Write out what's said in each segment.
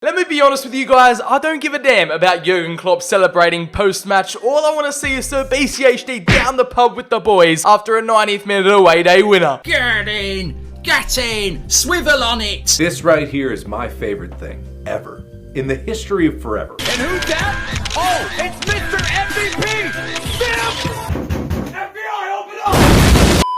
Let me be honest with you guys, I don't give a damn about Jurgen Klopp celebrating post-match. All I want to see is Sir BCHD down the pub with the boys after a 90th minute away day winner. Get in, swivel on it. This right here is my favorite thing ever in the history of forever. And who's that? Oh, it's Mr. MVP! Sim! FBI, open up!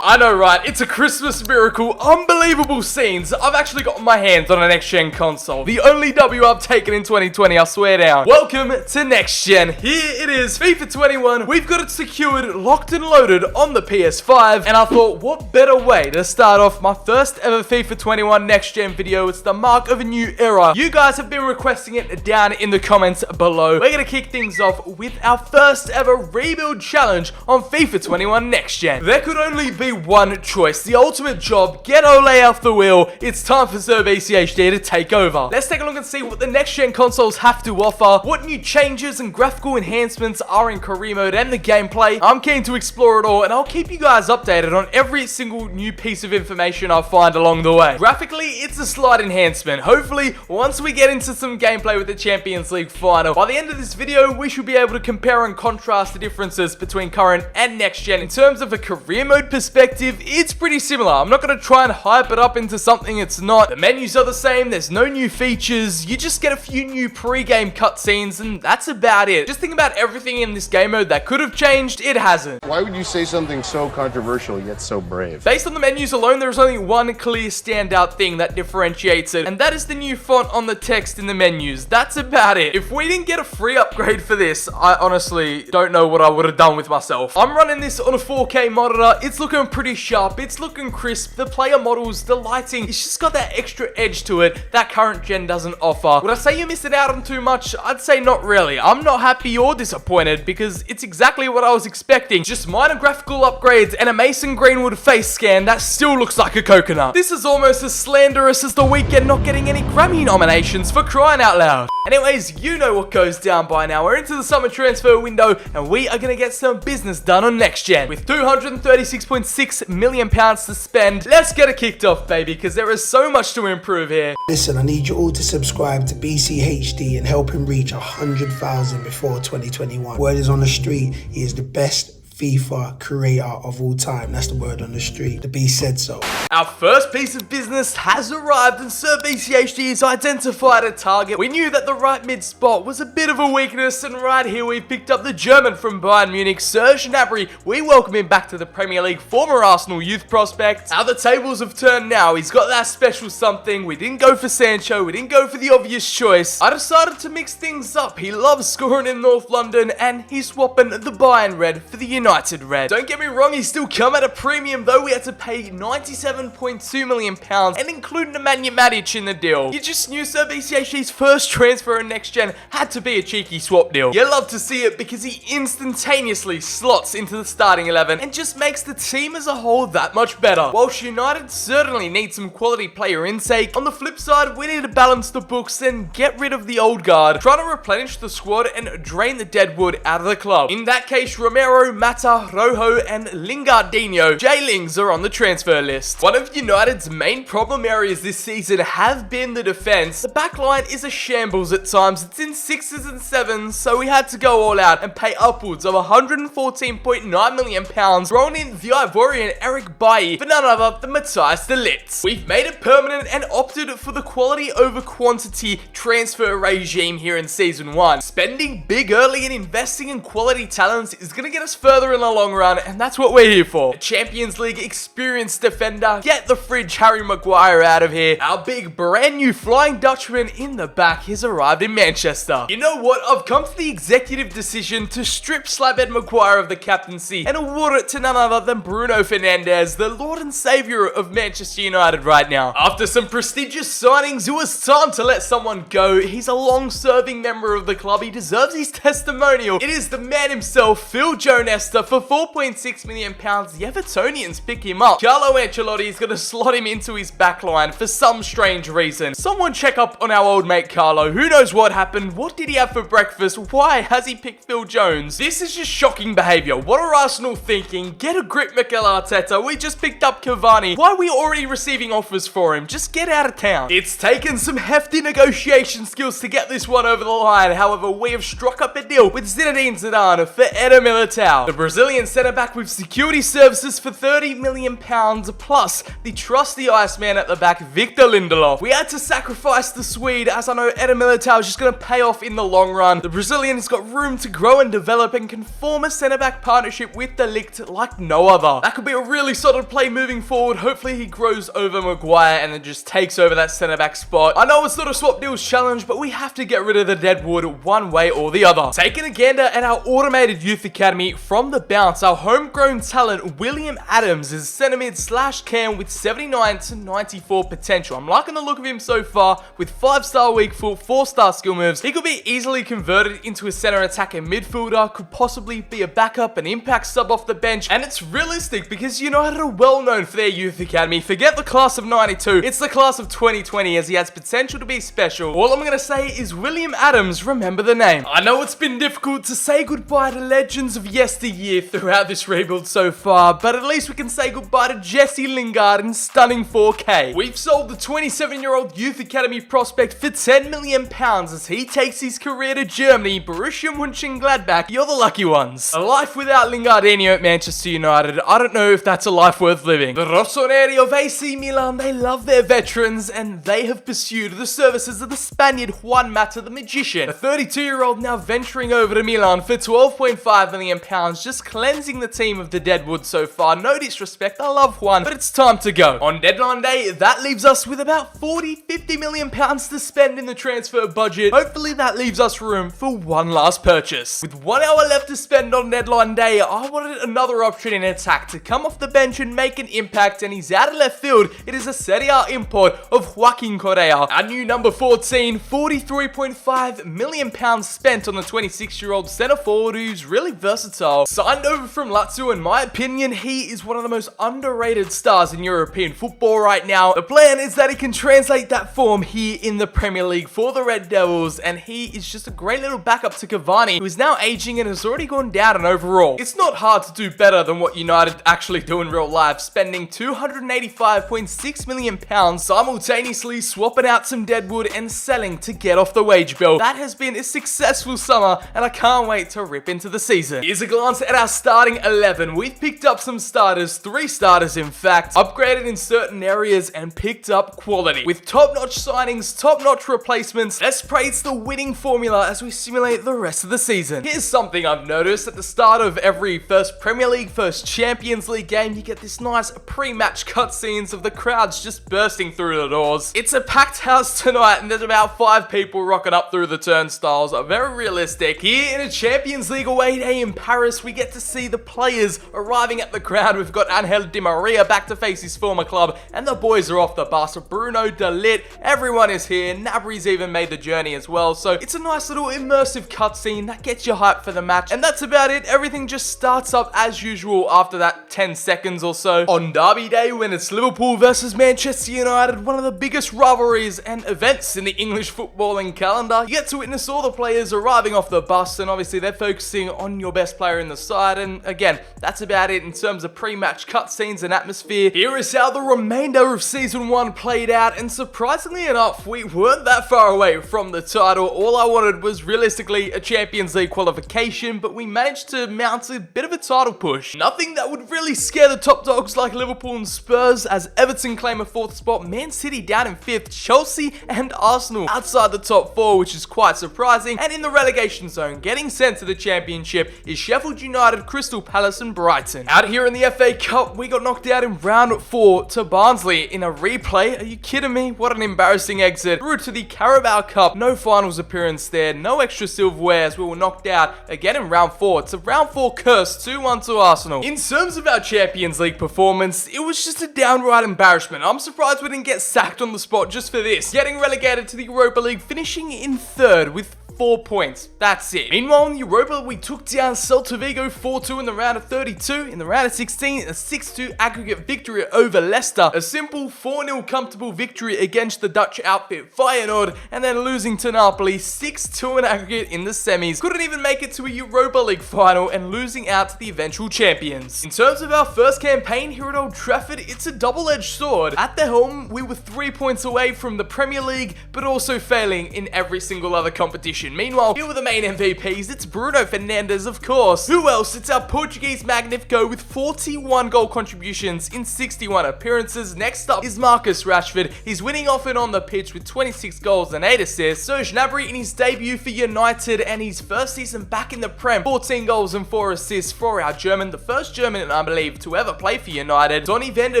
I know, right? It's a Christmas miracle. Unbelievable scenes. I've actually got my hands on a next-gen console. The only W I've taken in 2020, I swear down. Welcome to Next Gen. Here it is, FIFA 21. We've got it secured, locked and loaded on the PS5. And I thought, what better way to start off my first ever FIFA 21 Next Gen video? It's the mark of a new era. You guys have been requesting it down in the comments below. We're going to kick things off with our first ever rebuild challenge on FIFA 21 Next Gen. There could only be one choice, the ultimate job. Get Ole off the wheel. It's time for Sir BCHD to take over. Let's take a look and see what the next gen consoles have to offer, what new changes and graphical enhancements are in career mode and the gameplay. I'm keen to explore it all, and I'll keep you guys updated on every single new piece of information I find along the way. Graphically, it's a slight enhancement. Hopefully, once we get into some gameplay with the Champions League final, by the end of this video, we should be able to compare and contrast the differences between current and next gen. In terms of a career mode perspective, it's pretty similar. I'm not going to try and hype it up into something it's not. The menus are the same, there's no new features, you just get a few new pre-game cutscenes, and that's about it. Just think about everything in this game mode that could have changed, it hasn't. Why would you say something so controversial yet so brave? Based on the menus alone, there's only one clear standout thing that differentiates it, and that is the new font on the text in the menus. That's about it. If we didn't get a free upgrade for this, I honestly don't know what I would have done with myself. I'm running this on a 4K monitor, it's looking pretty sharp, it's looking crisp, the player models, the lighting, it's just got that extra edge to it that current gen doesn't offer. Would I say you're missing out on too much? I'd say not really. I'm not happy or disappointed because it's exactly what I was expecting. Just minor graphical upgrades and a Mason Greenwood face scan that still looks like a coconut. This is almost as slanderous as The Weeknd not getting any Grammy nominations, for crying out loud. Anyways, you know what goes down by now. We're into the summer transfer window and we are going to get some business done on next gen. With £236.6 million to spend, let's get it kicked off, baby, because there is so much to improve here. Listen, I need you all to subscribe to BCHD and help him reach 100,000 before 2021. Word is on the street, he is the best FIFA creator of all time. That's the word on the street. The B said so. Our first piece of business has arrived and Sir BCHD has identified a target. We knew that the right mid spot was a bit of a weakness, and right here we've picked up the German from Bayern Munich, Serge Gnabry. We welcome him back to the Premier League, former Arsenal youth prospect. How the tables have turned now. He's got that special something. We didn't go for Sancho. We didn't go for the obvious choice. I decided to mix things up. He loves scoring in North London and he's swapping the Bayern red for the United red. Don't get me wrong, he's still come at a premium though. We had to pay £97.2 million and including Nemanja Matic in the deal. You just knew Sir BCHD's first transfer in next gen had to be a cheeky swap deal. You love to see it because he instantaneously slots into the starting 11 and just makes the team as a whole that much better. Whilst United certainly need some quality player intake, on the flip side we need to balance the books and get rid of the old guard, trying to replenish the squad and drain the dead wood out of the club. In that case, Romero, Mata, Rojo and Lingardinho, J-Lings are on the transfer list. One of United's main problem areas this season have been the defense. The back line is a shambles at times. It's in 6s and 7s, so we had to go all out and pay upwards of £114.9 million, throwing in the Ivorian Eric Bailly for none other than Matthias de Ligt. We've made it permanent and opted for the quality over quantity transfer regime here in Season 1. Spending big early and investing in quality talents is going to get us further in the long run, and that's what we're here for. A Champions League experienced defender. Get the fridge Harry Maguire out of here. Our big brand new Flying Dutchman in the back has arrived in Manchester. You know what? I've come to the executive decision to strip Slabhead Maguire of the captaincy and award it to none other than Bruno Fernandes, the Lord and Saviour of Manchester United right now. After some prestigious signings, it was time to let someone go. He's a long-serving member of the club. He deserves his testimonial. It is the man himself, Phil Jones, Leicester for £4.6 million. The Evertonians pick him up. Carlo Ancelotti is going to slot him into his backline for some strange reason. Someone check up on our old mate Carlo. Who knows what happened? What did he have for breakfast? Why has he picked Phil Jones? This is just shocking behaviour. What are Arsenal thinking? Get a grip, Mikel Arteta. We just picked up Cavani. Why are we already receiving offers for him? Just get out of town. It's taken some hefty negotiation skills to get this one over the line. However, we have struck up a deal with Zinedine Zidane for Eder Militao. The Brazilian centre-back with security services for £30 million plus the trusty Iceman at the back, Victor Lindelof. We had to sacrifice the Swede as I know Eder Militao is just going to pay off in the long run. The Brazilian has got room to grow and develop and can form a centre-back partnership with De Ligt like no other. That could be a really solid play moving forward. Hopefully he grows over Maguire and then just takes over that centre-back spot. I know it's not a swap deals challenge, but we have to get rid of the Deadwood one way or the other. Taking a gander at our automated youth academy from the bounce, our homegrown talent William Adams is centre mid / cam with 79 to 94 potential. I'm liking the look of him so far with 5-star weak foot, 4-star skill moves. He could be easily converted into a centre attacking midfielder, could possibly be a backup, an impact sub off the bench, and it's realistic because United are well known for their youth academy. Forget the class of 92, it's the class of 2020 as he has potential to be special. All I'm going to say is William Adams, remember the name. I know it's been difficult to say goodbye to legends of yesteryear throughout this rebuild so far, but at least we can say goodbye to Jesse Lingard in stunning 4K. We've sold the 27-year-old youth academy prospect for £10 million as he takes his career to Germany, Borussia Mönchengladbach. You're the lucky ones. A life without Lingardinho at Manchester United, I don't know if that's a life worth living. The Rossoneri of AC Milan, they love their veterans and they have pursued the services of the Spaniard Juan Mata the Magician. A 32-year-old now venturing over to Milan for £12.5 million, just cleansing the team of the Deadwood so far. No disrespect, I love Juan, but it's time to go. On deadline day, that leaves us with about £40-50 million to spend in the transfer budget. Hopefully that leaves us room for one last purchase. With 1 hour left to spend on deadline day, I wanted another option in attack to come off the bench and make an impact, and he's out of left field. It is a Serie A import of Joaquin Correa. Our new number 14, £43.5 million spent on the 26-year-old centre forward who's really versatile. Signed over from Lazio, in my opinion, he is one of the most underrated stars in European football right now. The plan is that he can translate that form here in the Premier League for the Red Devils, and he is just a great little backup to Cavani, who is now aging and has already gone down in overall. It's not hard to do better than what United actually do in real life, spending £285.6 million, simultaneously swapping out some Deadwood and selling to get off the wage bill. That has been a successful summer, and I can't wait to rip into the season. Here's a glance at our starting 11. We've picked up some starters, 3 starters in fact, upgraded in certain areas and picked up quality. With top-notch signings, top-notch replacements, let's praise the winning formula as we simulate the rest of the season. Here's something I've noticed at the start of every first Premier League, first Champions League game, you get this nice pre-match cutscenes of the crowds just bursting through the doors. It's a packed house tonight and there's about 5 people rocking up through the turnstiles. Very realistic. Here in a Champions League away day in Paris, we get to see the players arriving at the ground. We've got Angel Di Maria back to face his former club, and the boys are off the bus. Bruno De Ligt, everyone is here. Nabry's even made the journey as well. So it's a nice little immersive cutscene that gets you hyped for the match. And that's about it. Everything just starts up as usual after that 10 seconds or so. On Derby Day, when it's Liverpool versus Manchester United, one of the biggest rivalries and events in the English footballing calendar, you get to witness all the players arriving off the bus, and obviously they're focusing on your best player in the side. And again, that's about it in terms of pre-match cutscenes and atmosphere. Here is how the remainder of Season 1 played out, and surprisingly enough, we weren't that far away from the title. All I wanted was realistically a Champions League qualification, but we managed to mount a bit of a title push. Nothing that would really scare the top dogs like Liverpool and Spurs, as Everton claim a 4th spot, Man City down in 5th, Chelsea and Arsenal outside the top 4, which is quite surprising. And in the relegation zone, getting sent to the Championship is Sheffield United, Crystal Palace and Brighton. Out here in the FA Cup, we got knocked out in round 4 to Barnsley in a replay. Are you kidding me? What an embarrassing exit. Through to the Carabao Cup, no finals appearance there, no extra silverware as we were knocked out again in round 4. It's a round 4 curse, 2-1 to Arsenal. In terms of our Champions League performance, it was just a downright embarrassment. I'm surprised we didn't get sacked on the spot just for this. Getting relegated to the Europa League, finishing in 3rd with 4 points. That's it. Meanwhile, in Europa, we took down Celta Vigo 4-2 in the round of 32. In the round of 16, a 6-2 aggregate victory over Leicester. A simple 4-0 comfortable victory against the Dutch outfit Feyenoord, and then losing to Napoli 6-2 in aggregate in the semis. Couldn't even make it to a Europa League final and losing out to the eventual champions. In terms of our first campaign here at Old Trafford, it's a double-edged sword. At the helm, we were 3 points away from the Premier League, but also failing in every single other competition. Meanwhile, here were the main MVPs. It's Bruno Fernandes, of course. Who else? It's our Portuguese Magnifico with 41 goal contributions in 61 appearances. Next up is Marcus Rashford. He's winning off and on the pitch with 26 goals and 8 assists. Serge Gnabry in his debut for United and his first season back in the Prem. 14 goals and 4 assists for our German, the first German, I believe, to ever play for United. Donny van de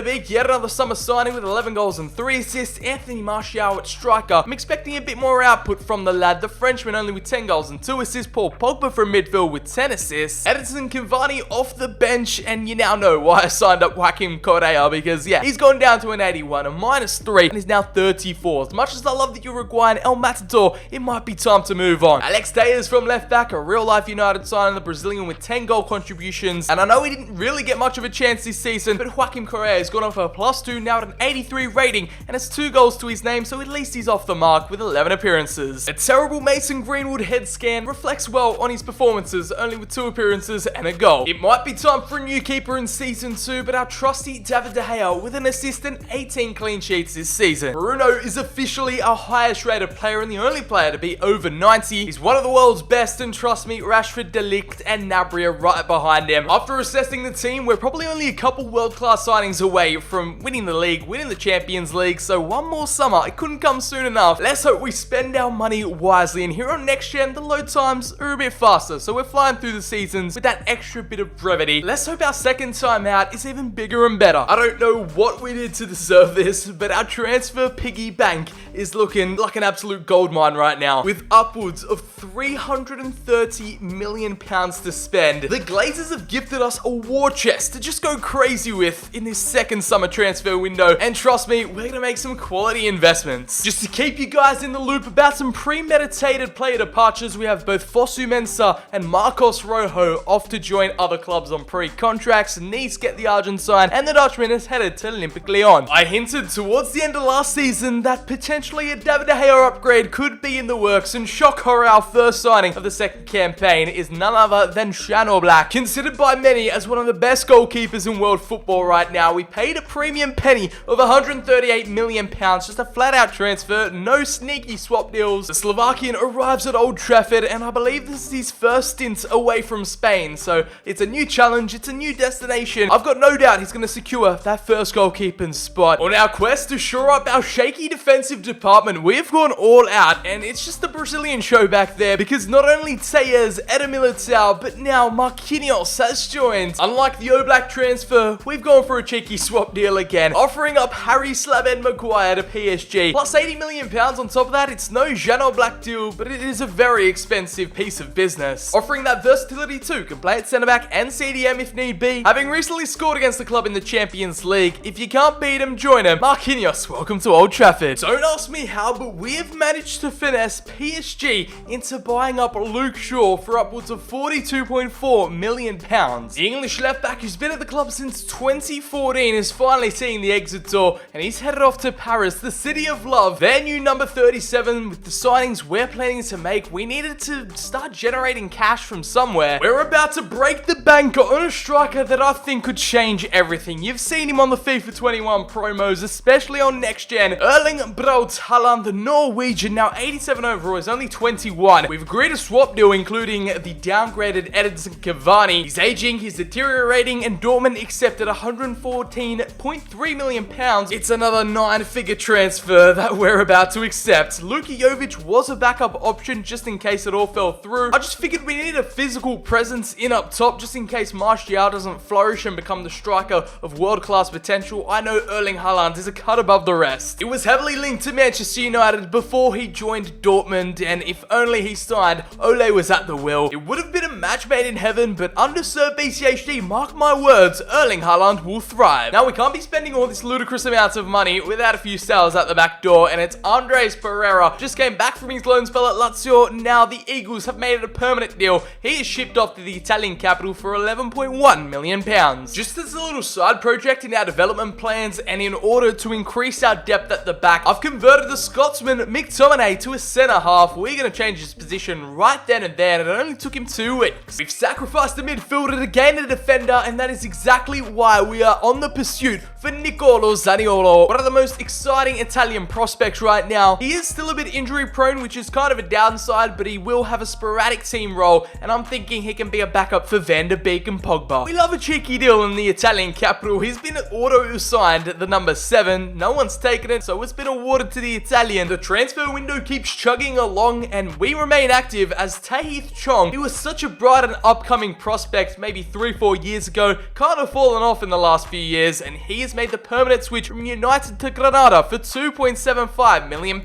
Beek, yet another summer signing with 11 goals and 3 assists. Anthony Martial at striker. I'm expecting a bit more output from the lad. The Frenchman only with 10 goals and 2 assists. Paul Pogba from midfield with 10 assists. Edinson Cavani off the bench, and you now know why I signed up Joaquim Correa, because yeah, he's gone down to an 81, a -3, and he's now 34. As much as I love the Uruguayan El Matador, it might be time to move on. Alex Telles from left back, a real-life United signing, the Brazilian with 10 goal contributions, and I know he didn't really get much of a chance this season, but Joaquim Correa has gone off a +2, now at an 83 rating, and has 2 goals to his name, so at least he's off the mark with 11 appearances. A terrible Mason Greenwood head scan reflects well on his performances, only with 2 appearances and a goal. It might be time for a new keeper in season 2, but our trusty David De Gea with an assist and 18 clean sheets this season. Bruno is officially our highest rated player and the only player to be over 90. He's one of the world's best, and trust me, Rashford, De Ligt and Gnabry are right behind him. After assessing the team, we're probably only a couple world-class signings away from winning the league, winning the Champions League, so one more summer, it couldn't come soon enough. Let's hope we spend our money wisely, and here on Next Gen, the load times are a bit faster, so we're flying through the seasons with that extra bit of brevity. Let's hope our second time out is even bigger and better. I don't know what we did to deserve this, but our transfer piggy bank is looking like an absolute goldmine right now, with upwards of £330 million to spend. The Glazers have gifted us a war chest to just go crazy with in this second summer transfer window, and trust me, we're gonna make some quality investments. Just to keep you guys in the loop about some premeditated player departures, we have both Fosu Mensah and Marcos Rojo off to join other clubs on pre-contracts. Nice get the Argentine, and the Dutchman is headed to Olympique Lyon. I hinted towards the end of last season that potentially a David De Gea upgrade could be in the works, and shock horror, our first signing of the second campaign is none other than Jan Oblak. Considered by many as one of the best goalkeepers in world football right now, we paid a premium penny of £138 million, just a flat-out transfer, no sneaky swap deals. The Slovakian arrives at Old Trafford, and I believe this is his first stint away from Spain, so it's a new challenge, it's a new destination. I've got no doubt he's going to secure that first goalkeeping spot. On our quest to shore up our shaky defensive department, we've gone all out, and it's just the Brazilian show back there, because not only Telles, Eder Militao, but now Marquinhos has joined. Unlike the Oblak transfer, we've gone for a cheeky swap deal again, offering up Harry Slabhead Maguire to PSG, plus £80 million on top of that. It's no Jan Oblak deal, but it is a very expensive piece of business, offering that versatility too, can play at centre-back and CDM if need be. Having recently scored against the club in the Champions League, if you can't beat him, join him. Marquinhos, welcome to Old Trafford. Don't ask me how, but we have managed to finesse PSG into buying up Luke Shaw for upwards of £42.4 million. The English left-back, who's been at the club since 2014, is finally seeing the exit door, and he's headed off to Paris, the city of love, their new number 37. With the signings we're planning to make, we needed to start generating cash from somewhere. We're about to break the bank on a striker that I think could change everything. You've seen him on the FIFA 21 promos, especially on Next Gen. Erling Braut Haaland, the Norwegian, now 87 overall, is only 21. We've agreed a swap deal, including the downgraded Edinson Cavani. He's aging, he's deteriorating, and Dortmund accepted £114.3 million. It's another 9-figure transfer that we're about to accept. Luka Jovic was a backup option just in case it all fell through. I just figured we needed a physical presence in up top just in case Martial doesn't flourish and become the striker of world-class potential. I know Erling Haaland is a cut above the rest. It was heavily linked to Manchester United before he joined Dortmund, and if only he signed, Ole was at the wheel. It would have been a match made in heaven, but under Sir BCHD, mark my words, Erling Haaland will thrive. Now, we can't be spending all this ludicrous amounts of money without a few sales at the back door, and it's Andres Pereira. Just came back from his loan spell at Lazio. Now the Eagles have made it a permanent deal. He is shipped off to the Italian capital for £11.1 million. Just as a little side project in our development plans, and in order to increase our depth at the back, I've converted the Scotsman McTominay to a centre half. We're going to change his position right then and there, and it only took him 2 weeks. We've sacrificed a midfielder to gain a defender, and that is exactly why we are on the pursuit for Nicolo Zaniolo, one of the most exciting Italian prospects right now. He is still a bit injury prone, which is kind of a downside, but he will have a sporadic team role, and I'm thinking he can be a backup for Van de Beek and Pogba. We love a cheeky deal in the Italian capital. He's been auto-signed at the number 7. No one's taken it, so it's been awarded to the Italian. The transfer window keeps chugging along, and we remain active as Tahith Chong, who was such a bright and upcoming prospect maybe 3-4 years ago, kind of fallen off in the last few years, and he has made the permanent switch from United to Granada for £2.75 million.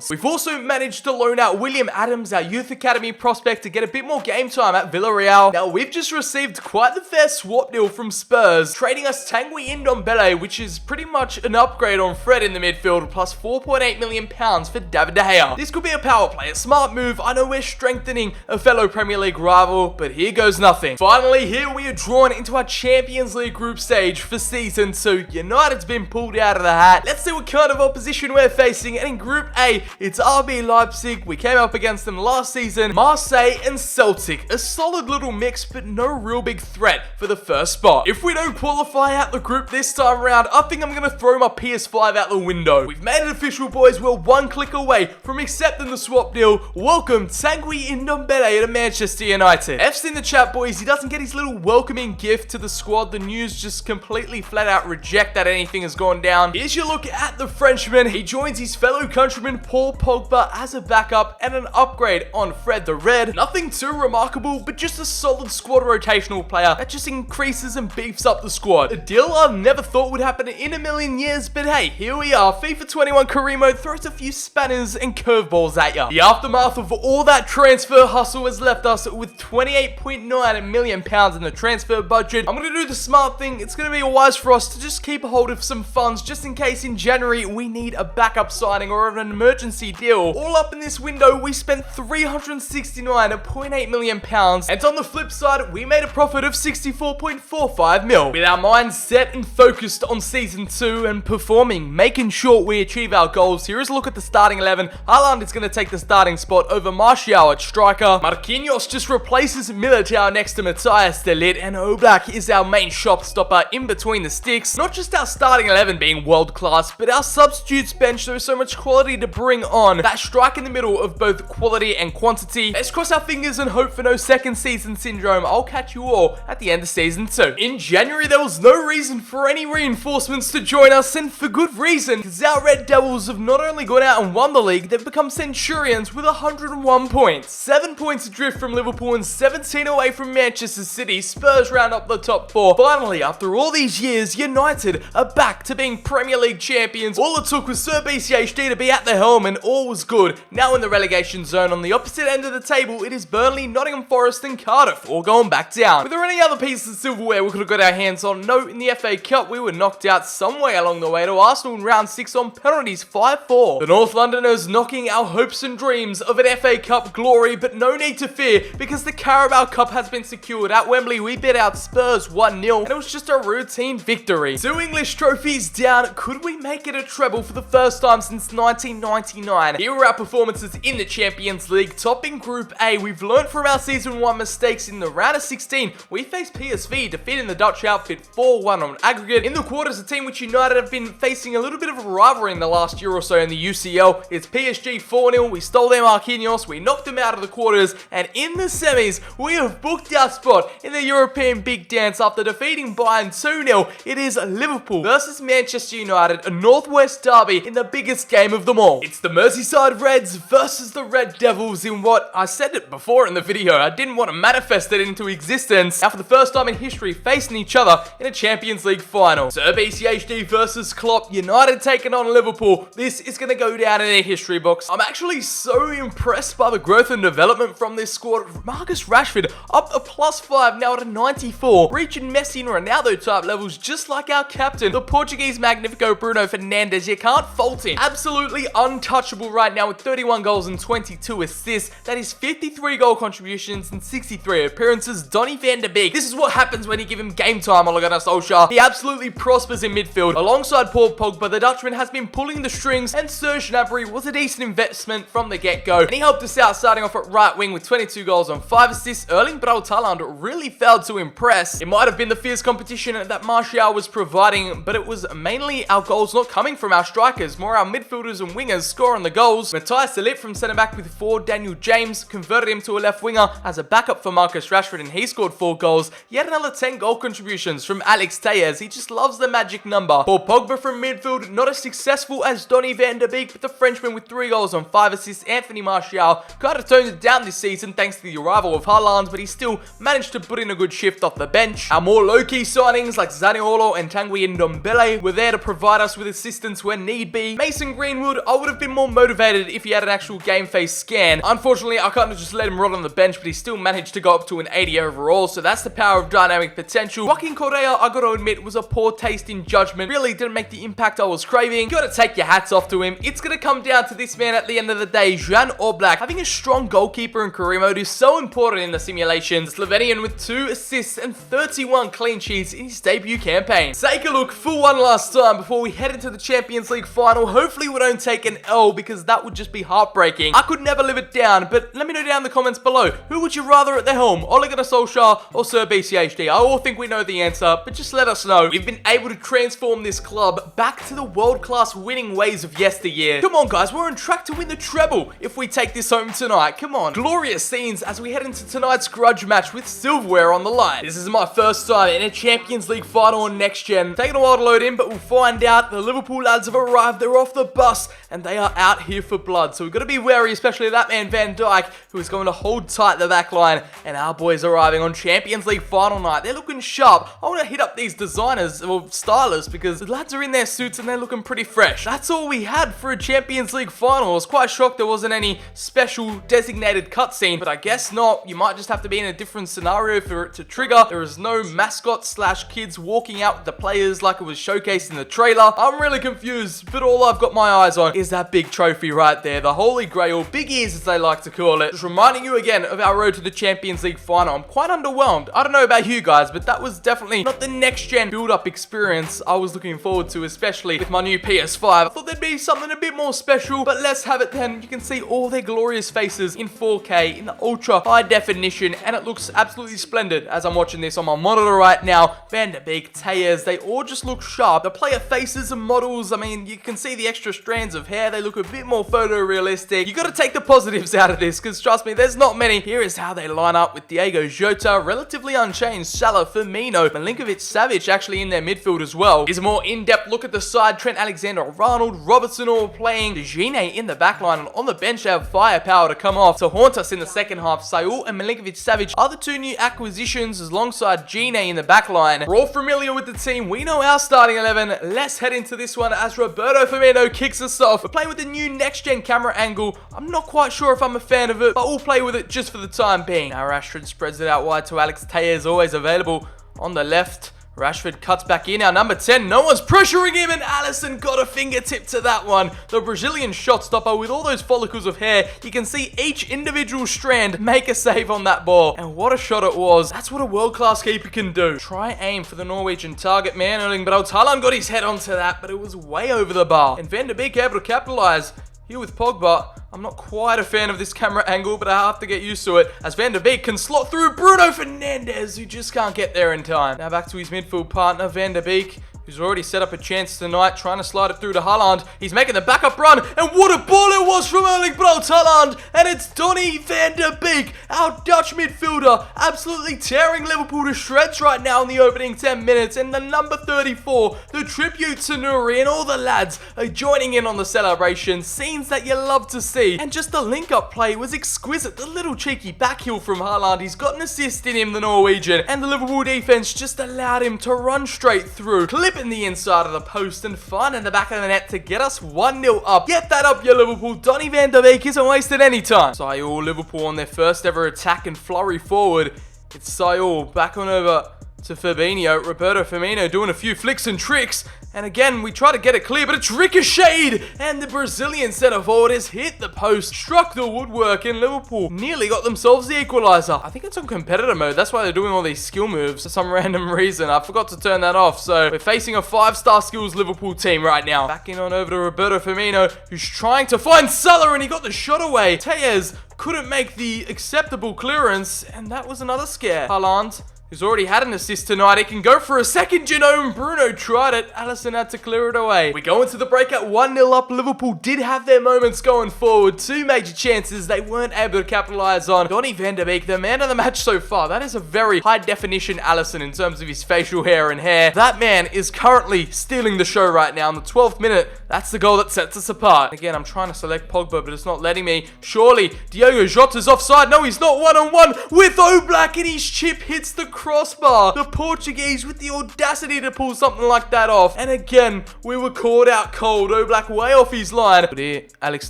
We've also managed to loan out William Adams, our youth academy prospect, to get a bit more game time at Villarreal. Now, we've just received quite the fair swap deal from Spurs, trading us Tanguy Ndombele, which is pretty much an upgrade on Fred in the midfield, plus £4.8 million for David De Gea. This could be a power play, a smart move. I know we're strengthening a fellow Premier League rival, but here goes nothing. Finally, here we are drawn into our Champions League group stage for Season 2. United's been pulled out of the hat. Let's see what kind of opposition we're facing, and in Group A, it's RB Leipzig. We came up against them last season, Marseille and Celtic. A solid little mix, but no real big threat for the first spot. If we don't qualify out the group this time around, I think I'm going to throw my PS5 out the window. We've made it official, boys. We're one click away from accepting the swap deal. Welcome Tanguy Ndombele to Manchester United. F's in the chat, boys. He doesn't get his little welcoming gift to the squad. The news just completely flat out reject that anything has gone down. Here's your look at the Frenchman. He joins his fellow countryman Paul Pogba as a backup and an upgrade on Fred the Red. Nothing too remarkable, but just a solid squad rotational player that just increases and beefs up the squad. A deal I never thought would happen in a million years, but hey, here we are. FIFA 21 career mode throws a few spanners and curveballs at ya. The aftermath of all that transfer hustle has left us with £28.9 million in the transfer budget. I'm going to do the smart thing. It's going to be wise for us to just keep a hold of some funds just in case in January we need a backup signing or an emergency deal. All up in this window, we spent £369.8 million, and on the flip side, we made a profit of £64.45 million. With our minds set and focused on Season 2 and performing, making sure we achieve our goals, here is a look at the starting 11. Haaland is going to take the starting spot over Martial at striker. Marquinhos just replaces Militao next to Matthias de Ligt, and Oblak is our main shot stopper in between the sticks. Not just our starting 11 being world class, but our substitutes bench, there's so much quality to bring on. That strike in the middle of both quality and quantity. Let's cross our fingers and hope for no second season syndrome. I'll catch you all at the end of Season 2. In January, there was no reason for any reinforcements to join us, and for good reason, because our Red Devils have not only gone out and won the league, they've become Centurions with 101 points. 7 points adrift from Liverpool and 17 away from Manchester City. Spurs round up the top 4. Finally, after all these years, United are back to being Premier League champions. All it took was Sir BCHD to be at the helm, and all was good. Now in the relegation zone, on the opposite end of the table, it is Burnley, Nottingham Forest and Cardiff, all going back down. Were there any other pieces of silverware we could have got our hands on? No, in the FA Cup, we were knocked out some way along the way to Arsenal in round 6 on penalties 5-4. The North Londoners knocking our hopes and dreams of an FA Cup glory, but no need to fear, because the Carabao Cup has been secured. At Wembley, we beat out Spurs 1-0, and it was just a routine victory. 2 English trophies down. Could we make it a treble for the first time since 1999? Here are our performances in the Champions League. Topping Group A, we've learned from our Season 1 mistakes. In the round of 16, we faced PSV, defeating the Dutch outfit 4-1 on aggregate. In the quarters, a team which United have been facing a little bit of a rivalry in the last year or so in the UCL. It's PSG 4-0. We stole their Marquinhos, we knocked them out of the quarters, and in the semis, we have booked our spot in the European Big Dance after defeating Bayern 2-0. It is Liverpool versus Manchester United, a Northwest derby in the biggest game of them all. It's the Merseyside Reds versus the Red Devils in what, I said it before in the video, I didn't want to manifest it into existence. Now for the first time in history, facing each other in a Champions League final. Sir BCHD versus Klopp, United taking on Liverpool. The this is going to go down in a history books. I'm actually so impressed by the growth and development from this squad. Marcus Rashford up a +5, now at a 94, reaching Messi and Ronaldo type levels just like our captain, the Portuguese Magnifico Bruno Fernandes. You can't fault him. Absolutely untouchable right now with 31 goals and 22 assists. That is 53 goal contributions and 63 appearances. Donny van de Beek. This is what happens when you give him game time, Ole Gunnar Solskjaer. He absolutely prospers in midfield. Alongside Paul Pogba, the Dutchman has been pulling the strings, and Serge Gnabry was a decent investment from the get-go. And he helped us out starting off at right wing with 22 goals and 5 assists. Erling Braut Haaland really failed to impress. It might have been the fierce competition that Martial was providing, but it was mainly our goals not coming from our strikers, more our midfielders and wingers scoring the goals. Matthias de Ligt from centre back with 4, Daniel James converted him to a left winger as a backup for Marcus Rashford, and he scored 4 goals. Yet another 10 goal contributions from Alex Telles. He just loves the magic number. Paul Pogba from midfield, not as successful as Donny van de Beek, but the Frenchman with 3 goals and 5 assists. Anthony Martial kind of toned it down this season thanks to the arrival of Haaland, but he still managed to put in a good shift off the bench. Our more low-key signings like Zaniolo and Tanguy Ndombele were there to provide us with assistance when need be. Mason Greenwood, I would have been more motivated if he had an actual game face scan. Unfortunately, I can't just let him rot on the bench, but he still managed to go up to an 80 overall, so that's the power of dynamic potential. Joaquin Correa, I gotta admit, was a poor taste in judgment. Really didn't make the impact I was craving. Gotta take your hats off to him. It's gonna come down to this man at the end of the day, Jan Oblak. Having a strong goalkeeper in career mode is so important in the simulations. Slovenian with 2 assists and 31 clean sheets in his debut campaign. Take a look for one last time before we head into the Champions League final. Hopefully we don't take an L, because that would just be heartbreaking. I could never live it down, but let me know down in the comments below. Who would you rather at the helm? Ole Gunnar Solskjaer or Sir BCHD? I all think we know the answer, but just let us know. We've been able to transform this club back to the world-class winning ways of yesteryear. Come on guys, we're on track to win the treble if we take this home tonight. Come on. Glorious scenes as we head into tonight's grudge match with silverware on the line. This is my first time in a Champions League final on Next Gen. Taking a while to load in, but we'll find out. The Liverpool lads have arrived. They're off the bus and they are out here for blood. So we've got to be wary, especially that man Van Dijk, who is going to hold tight the back line. And our boys arriving on Champions League final night. They're looking sharp. I want to hit up these designers or stylists because the lads are in their suits and they're looking pretty fresh. That's all we had for a Champions League final. I was quite shocked there wasn't any special designated cutscene, but I guess not. You might just have to be in a different scenario for it to trigger. There is no mascot / kids walking out with the players like it was showcased in the trailer. I'm really confused, but all I've got my eyes on is that big trophy right there, the Holy Grail, big ears as they like to call it. Just reminding you again of our road to the Champions League final. I'm quite underwhelmed. I don't know about you guys, but that was definitely not the next gen build-up experience I was looking forward to, especially with my new PS5. I thought there'd be something a bit more special, but let's have it then. You can see all their glorious faces in 4K, in the ultra high definition, and it looks absolutely splendid as I'm watching this on my monitor right now. Van de Beek, Telles, they all just look sharp. The player faces and models, I mean, you can see the extra strands of hair. They look a bit more photorealistic. You got to take the positives out of this, because trust me, there's not many. Here is how they line up with Diego Jota, relatively unchanged. Salah, Firmino, Milinkovic, Savic actually in their midfield as well. Here's a more in-depth look at the side. Trent Alexander-Arnold, Robertson all playing. De Gene in the backline, and on the bench they have firepower to come off to haunt us in the second half. Saul and Milinkovic-Savic are the 2 new acquisitions alongside Gene in the backline. We're all familiar with the team. We know our starting 11. Let's head into this one as Roberto Firmino kicks us off. We're playing with the new next-gen camera angle. I'm not quite sure if I'm a fan of it, but we'll play with it just for the time being. Now Rashford spreads it out wide to Alex Telles, always available on the left. Rashford cuts back in, our number 10, no one's pressuring him, and Alisson got a fingertip to that one. The Brazilian shot stopper with all those follicles of hair, you can see each individual strand make a save on that ball. And what a shot it was. That's what a world-class keeper can do. Try aim for the Norwegian target man, Erling Braut Haaland got his head onto that, but it was way over the bar. And Van de Beek able to capitalize. Here with Pogba, I'm not quite a fan of this camera angle, but I have to get used to it, as Van de Beek can slot through Bruno Fernandes, who just can't get there in time. Now back to his midfield partner, Van de Beek, who's already set up a chance tonight, trying to slide it through to Haaland. He's making the backup run, and what a ball it was from Erling Braut Haaland, and it's Donny van de Beek, our Dutch midfielder, absolutely tearing Liverpool to shreds right now in the opening 10 minutes, and the number 34, the tribute to Nuri, and all the lads are joining in on the celebration, scenes that you love to see, and just the link-up play was exquisite. The little cheeky backheel from Haaland, he's got an assist in him, the Norwegian, and the Liverpool defense just allowed him to run straight through, clip whipping the inside of the post and finding the back of the net to get us 1-0 up. Get that up, you Liverpool. Donny van de Beek isn't wasting any time. Sayul, Liverpool on their first ever attack and flurry forward. It's Sayul back on over to Fabinho. Roberto Firmino doing a few flicks and tricks. And again, we try to get it clear, but it's ricocheted. And the Brazilian centre forward has hit the post, struck the woodwork, and Liverpool nearly got themselves the equaliser. I think it's on competitor mode. That's why they're doing all these skill moves for some random reason. I forgot to turn that off. So we're facing a 5-star skills Liverpool team right now. Backing on over to Roberto Firmino, who's trying to find Salah, and he got the shot away. Tellez couldn't make the acceptable clearance, and that was another scare. Haaland, who's already had an assist tonight, he can go for a second. Genome Bruno tried it. Alisson had to clear it away. We go into the break at 1-0 up. Liverpool did have their moments going forward. 2 major chances they weren't able to capitalise on. Donny van de Beek, the man of the match so far. That is a very high definition Alisson in terms of his facial hair and hair. That man is currently stealing the show right now. In the 12th minute, that's the goal that sets us apart. Again, I'm trying to select Pogba, but it's not letting me. Surely, Diogo Jota's offside. No, he's not one-on-one with Oblak, and his chip hits the crossbar. The Portuguese with the audacity to pull something like that off. And again, we were caught out cold. Oblak way off his line. But here, Alex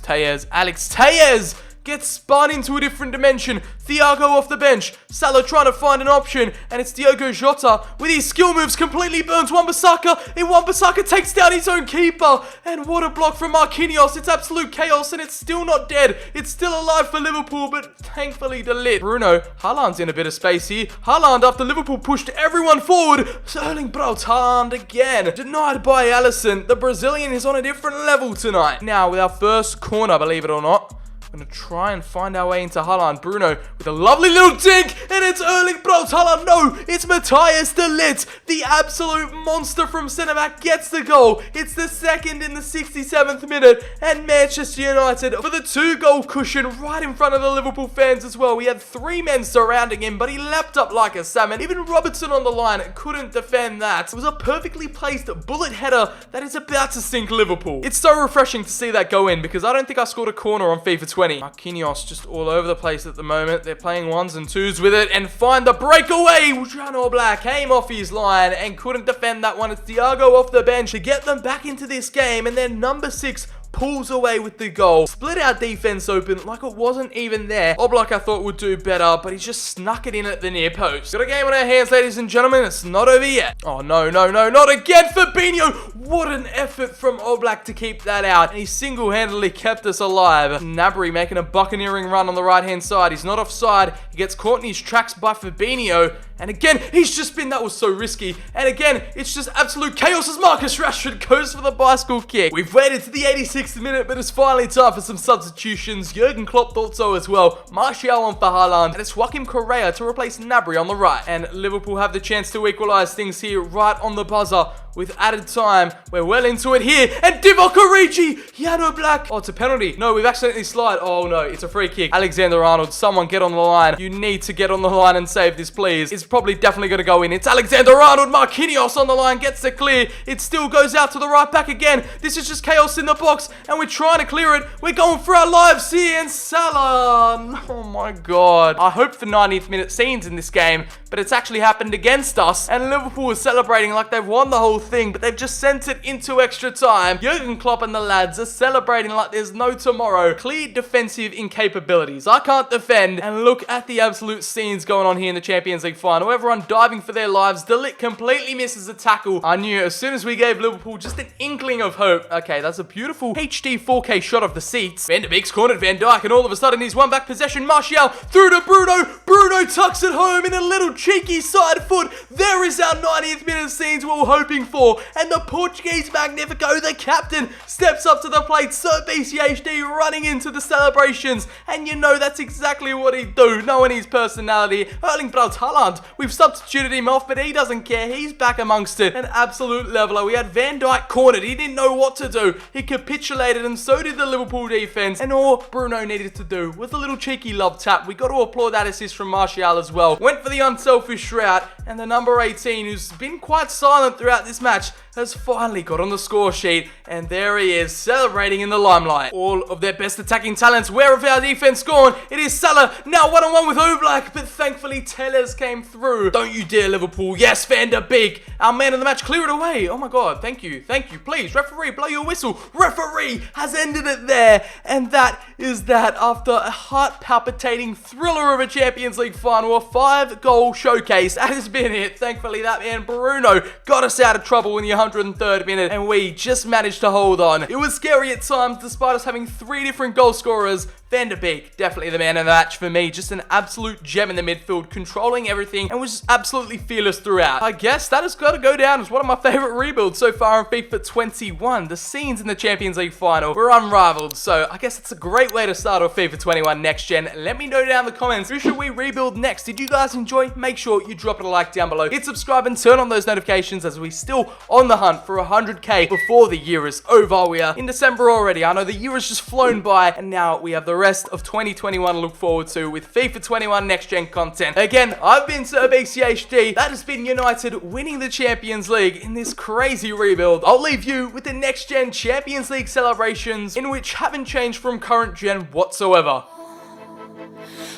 Tellez gets spun into a different dimension. Thiago off the bench. Salah trying to find an option. And it's Diogo Jota with his skill moves completely burns Wan-Bissaka. And Wan-Bissaka takes down his own keeper. And what a block from Marquinhos. It's absolute chaos and it's still not dead. It's still alive for Liverpool, but thankfully delit. Bruno, Haaland's in a bit of space here. Haaland, after Liverpool pushed everyone forward. Erling Braut Haaland again. Denied by Alisson. The Brazilian is on a different level tonight. Now, with our first corner, believe it or not, going to try and find our way into Haaland. Bruno with a lovely little dig, and it's Erling Braut Haaland. No, it's Matthias de Ligt. The absolute monster from centre-back gets the goal. It's the second in the 67th minute, and Manchester United for the 2-goal cushion right in front of the Liverpool fans as well. We had 3 men surrounding him, but he leapt up like a salmon. Even Robertson on the line couldn't defend that. It was a perfectly placed bullet header that is about to sink Liverpool. It's so refreshing to see that go in, because I don't think I scored a corner on FIFA 20. Marquinhos just all over the place at the moment. They're playing 1s and 2s with it and find the breakaway. Jan Oblak came off his line and couldn't defend that one. It's Thiago off the bench to get them back into this game, and then number 6 pulls away with the goal. Split our defense open like it wasn't even there. Oblak I thought would do better, but he's just snuck it in at the near post. Got a game on our hands, ladies and gentlemen. It's not over yet. Oh, no, not again. Fabinho. What an effort from Oblak to keep that out. And he single-handedly kept us alive. Gnabry making a buccaneering run on the right-hand side. He's not offside. He gets caught in his tracks by Fabinho. And again, he's just been, that was so risky. And again, it's just absolute chaos as Marcus Rashford goes for the bicycle kick. We've waited to the 86th minute, but it's finally time for some substitutions. Jurgen Klopp thought so as well. Martial on for Haaland, and it's Joaquim Correa to replace Gnabry on the right. And Liverpool have the chance to equalise things here right on the buzzer. With added time, we're well into it here, and Divock Origi, Jan Oblak. Oh, it's a penalty. No, we've accidentally slid. Oh no, it's a free kick. Alexander-Arnold, someone get on the line. You need to get on the line and save this, please. It's probably definitely going to go in. It's Alexander-Arnold. Marquinhos on the line, gets the clear. It still goes out to the right back again. This is just chaos in the box, and we're trying to clear it. We're going for our lives here, and Salah. Oh my God. I hope for 90th minute scenes in this game, but it's actually happened against us, and Liverpool is celebrating like they've won the whole thing, but they've just sent it into extra time. Jurgen Klopp and the lads are celebrating like there's no tomorrow. Clear defensive incapabilities. I can't defend, and look at the absolute scenes going on here in the Champions League final. Everyone diving for their lives. De Ligt completely misses a tackle. I knew as soon as we gave Liverpool just an inkling of hope. Okay, that's a beautiful HD 4K shot of the seats. Van de Beek's cornered Van Dijk, and all of a sudden he's won back possession. Martial through to Bruno. Bruno tucks it home in a little cheeky side foot. There is our 90th minute scenes we were hoping for. And the Portuguese Magnifico, the captain, steps up to the plate. Sir BCHD running into the celebrations. And you know that's exactly what he'd do, knowing his personality. Erling Braut Haaland, we've substituted him off, but he doesn't care. He's back amongst it. An absolute leveler. We had Van Dijk cornered. He didn't know what to do. He capitulated, and so did the Liverpool defense. And all Bruno needed to do was a little cheeky love tap. We got to applaud that assist from Martial as well. Went for the unselfish route, and the number 18, who's been quite silent throughout this match, has finally got on the score sheet, and there he is, celebrating in the limelight. All of their best attacking talents. Where have our defense gone? It is Salah, now one-on-one with Oblak, but thankfully Tellez came through. Don't you dare, Liverpool. Yes, Van der Beek. Our man of the match, clear it away. Oh my god, thank you, please. Referee, blow your whistle. Referee has ended it there, and that is that. After a heart-palpitating thriller of a Champions League final, a 5-goal showcase, that has been it. Thankfully, that man Bruno got us out of trouble in the 103rd minute, and we just managed to hold on. It was scary at times, despite us having 3 different goal scorers. Van der Beek, definitely the man of the match for me. Just an absolute gem in the midfield, controlling everything, and was just absolutely fearless throughout. I guess that has got to go down as one of my favorite rebuilds so far in FIFA 21. The scenes in the Champions League final were unrivaled, so I guess it's a great way to start off FIFA 21 next gen. Let me know down in the comments, who should we rebuild next? Did you guys enjoy? Make sure you drop it a like down below. Hit subscribe and turn on those notifications, as we're still on the hunt for 100k before the year is over. We are in December already. I know the year has just flown by, and now we have the rest of 2021 to look forward to with FIFA 21 next gen content. Again, I've been Sir BCHD. That has been United winning the Champions League in this crazy rebuild. I'll leave you with the next gen Champions League celebrations, in which haven't changed from current gen whatsoever.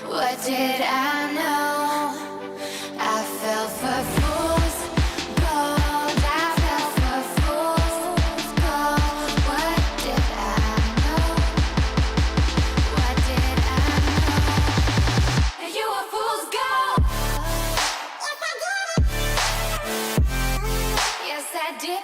What did I know? I fell for fool's gold. I fell for fool's gold. What did I know? What did I know? You were fool's gold. Yes, I did.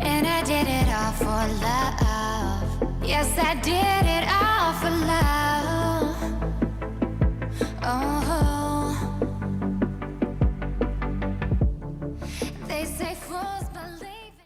And I did it all for love. Yes, I did it all for love. Oh.